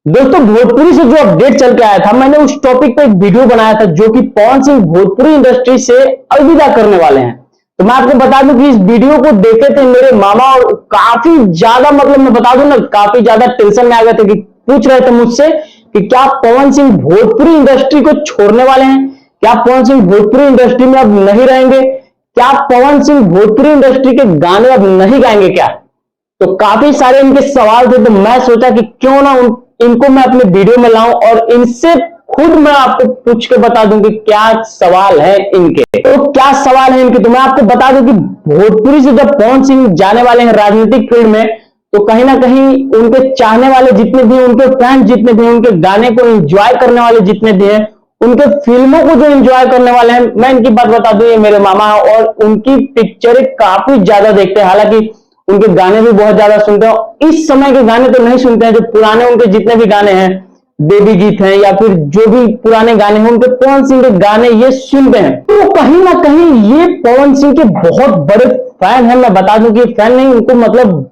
दोस्तों भोजपुरी से जो अपडेट चल के आया था, मैंने उस टॉपिक पे एक वीडियो बनाया था जो कि पवन सिंह भोजपुरी इंडस्ट्री से अलविदा करने वाले हैं। तो मैं आपको बता दूं कि इस वीडियो को देखे थे मेरे मामा और काफी ज्यादा, मतलब मैं बता दूं ना, काफी ज्यादा टेंशन में आ गए थे कि पूछ रहे थे मुझसे कि क्या पवन सिंह भोजपुरी इंडस्ट्री को छोड़ने वाले हैं, क्या पवन सिंह भोजपुरी इंडस्ट्री में अब नहीं रहेंगे, क्या पवन सिंह भोजपुरी इंडस्ट्री के गाने अब नहीं गाएंगे क्या। तो काफी सारे इनके सवाल थे, तो मैं सोचा कि क्यों ना इनको मैं अपने वीडियो में लाऊं और इनसे खुद मैं आपको पूछ के बता दूं कि क्या सवाल है इनके। तो क्या सवाल है इनके, तो मैं आपको बता दूं कि भोजपुरी से जब पवन सिंह जाने वाले हैं राजनीतिक फील्ड में, तो कहीं ना कहीं उनके चाहने वाले जितने भी, उनके फैन जितने भी, उनके गाने को एंजॉय करने वाले जितने भी हैं, उनके फिल्मों को जो एंजॉय करने वाले हैं, मैं इनकी बात बता दूं, ये मेरे मामा और उनकी पिक्चरें काफी ज्यादा देखते हैं। हालांकि उनके गाने भी बहुत ज्यादा सुनते हैं। इस समय के गाने तो नहीं सुनते हैं, जो पुराने उनके जितने भी गाने हैं, देवी गीत हैं या फिर जो भी पुराने गाने हैं, उनके पवन सिंह के गाने ये सुनते हैं। तो कहीं ना कहीं ये पवन सिंह के बहुत बड़े फैन हैं। मैं बता दूं कि फैन नहीं, उनको मतलब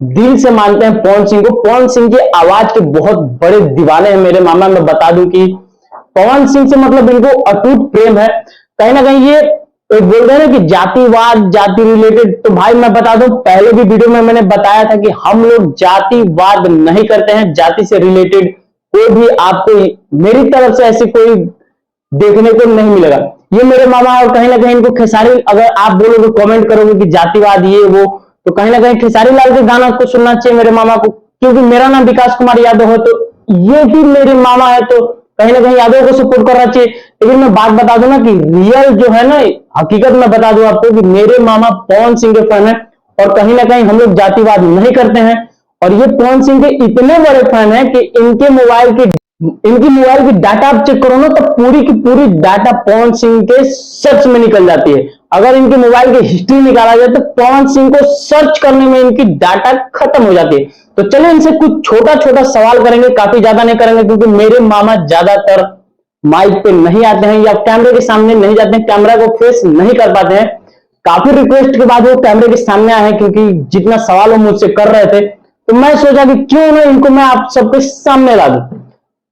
दिल से मानते हैं पवन सिंह को। पवन सिंह की आवाज के बहुत बड़े दीवाने हैं मेरे मामा। मैं बता दूं कि पवन सिंह से मतलब इनको अटूट प्रेम है। कहीं ना कहीं ये बोल रहे हैं कि जातिवाद, जाति रिलेटेड, तो भाई मैं बता दूं, पहले भी वीडियो में मैंने बताया था कि हम लोग जातिवाद नहीं करते हैं। जाति से रिलेटेड कोई भी आपको मेरी तरफ से ऐसे कोई देखने को नहीं मिलेगा। ये मेरे मामा, और कहीं ना कहीं इनको खेसारी, अगर आप बोलोगे कमेंट करोगे कि जातिवाद ये वो, तो कहीं ना कहीं खेसारी लाल के गाना को सुनना चाहिए मेरे मामा को, क्योंकि मेरा नाम विकास कुमार यादव है, तो ये भी मेरे मामा है, तो कहीं ना कहीं यादव को सपोर्ट करना चाहिए। लेकिन मैं बात बता दूं ना कि रियल जो है ना, हकीकत में बता दूं आपको कि मेरे मामा पवन सिंह के फैन है और कहीं ना कहीं हम लोग जातिवाद नहीं करते हैं। और ये पवन सिंह के इतने बड़े फैन है कि इनकी मोबाइल की डाटा आप चेक करो ना, तो पूरी की पूरी डाटा पवन सिंह के सर्च में निकल जाती है। अगर इनके मोबाइल की हिस्ट्री निकाला जाए तो पवन सिंह को सर्च करने में इनकी डाटा खत्म हो जाती है। तो चलिए इनसे कुछ छोटा छोटा सवाल करेंगे, काफी ज्यादा नहीं करेंगे, क्योंकि मेरे मामा ज्यादातर माइक पे नहीं आते हैं या कैमरे के सामने नहीं जाते हैं, कैमरा को फेस नहीं कर पाते हैं। काफी रिक्वेस्ट के बाद वो कैमरे के सामने आए हैं, क्योंकि जितना सवाल वो मुझसे कर रहे थे, तो मैं सोचा कि क्यों ना इनको मैं आप सबके सामने ला दूं।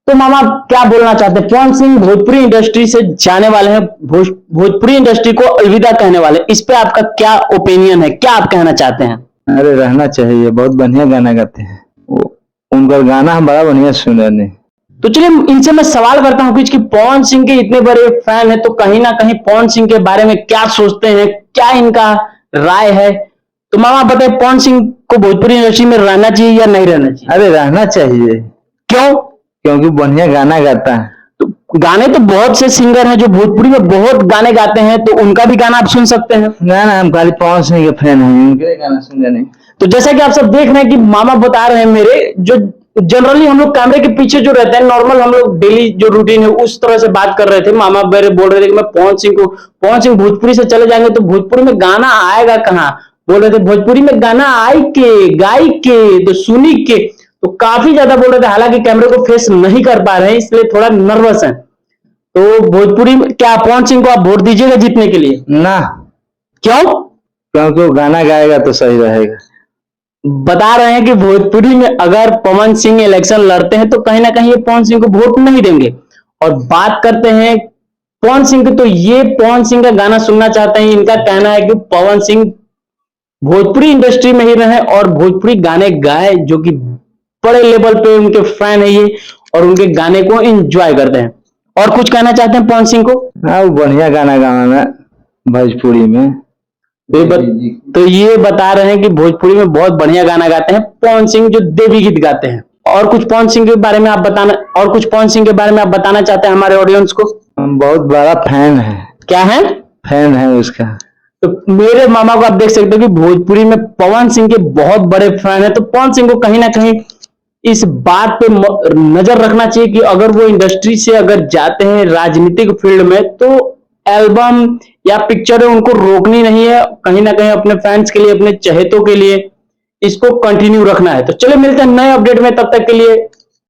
तो मामा क्या बोलना चाहते हैं? पवन सिंह भोजपुरी इंडस्ट्री से जाने वाले हैं, भोजपुरी इंडस्ट्री को अलविदा कहने वाले, इस पे आपका क्या ओपिनियन है, क्या आप कहना चाहते हैं? अरे रहना चाहिए, बहुत बढ़िया गाना गाते हैं वो, उनका गाना हम बड़ा बढ़िया सुन रहे हैं। तो चलिए इनसे मैं सवाल करता हूं कि पवन सिंह के इतने बड़े फैन है, तो कहीं ना कहीं पवन सिंह के बारे में क्या सोचते हैं, क्या इनका राय है। तो मामा बताए, पवन सिंह को भोजपुरी इंडस्ट्री में रहना चाहिए या नहीं रहना चाहिए? अरे रहना चाहिए। क्यों? क्योंकि बढ़िया गाना गाता है। तो गाने तो बहुत से सिंगर हैं जो भोजपुरी में बहुत गाने गाते हैं, तो उनका भी गाना आप सुन सकते हैं। ना ना, हम खाली पवन सिंह के फैन हैं, उनके गाना सुन रहे नहीं। तो जैसा कि आप सब देख रहे हैं कि मामा बता रहे हैं मेरे, जो जनरली हम लोग कैमरे के पीछे जो रहते हैं, नॉर्मल हम लोग डेली जो रूटीन है उस तरह से बात कर रहे थे। मामा मेरे बोल रहे थे कि मैं पवन सिंह भोजपुरी से चले जाएंगे तो भोजपुरी में गाना आएगा कहाँ। बोल रहे थे भोजपुरी में गाना आई के, गाई के, तो सुनी के, तो काफी ज्यादा बोल रहे थे। हालांकि कैमरे को फेस नहीं कर पा रहे हैं, इसलिए थोड़ा नर्वस है। तो भोजपुरी में क्या पवन सिंह को आप वोट दीजिएगा जीतने के लिए? ना। क्यों? क्योंकि वो गाना गाएगा तो सही रहेगा। बता रहे हैं कि भोजपुरी में अगर पवन सिंह इलेक्शन लड़ते हैं तो कहीं ना कहीं ये पवन सिंह को वोट नहीं देंगे। और बात करते हैं पवन सिंह की, तो ये पवन सिंह का गाना सुनना चाहते हैं। इनका कहना है कि पवन सिंह भोजपुरी इंडस्ट्री में ही रहे और भोजपुरी गाने गाए, जो कि बड़े लेवल पे उनके फैन है ये और उनके गाने को एंजॉय करते हैं। और कुछ कहना चाहते हैं पवन सिंह को? हाँ, वो बढ़िया गाना गाना भोजपुरी में। तो ये बता रहे हैं कि भोजपुरी में बहुत बढ़िया गाना गाते हैं पवन सिंह, जो देवी गीत गाते हैं। और कुछ पवन सिंह के बारे में आप बताना चाहते हैं हमारे ऑडियंस को? हम बहुत बड़ा फैन है। क्या है? फैन है उसका। तो मेरे मामा को आप देख सकते हो कि भोजपुरी में पवन सिंह के बहुत बड़े फैन है। तो पवन सिंह को कहीं ना कहीं इस बात पे नजर रखना चाहिए कि अगर वो इंडस्ट्री से अगर जाते हैं राजनीतिक फील्ड में, तो एल्बम या पिक्चर उनको रोकनी नहीं है। कहीं ना कहीं अपने फैंस के लिए, अपने चहेतों के लिए इसको कंटिन्यू रखना है। तो चलिए मिलते हैं नए अपडेट में, तब तक के लिए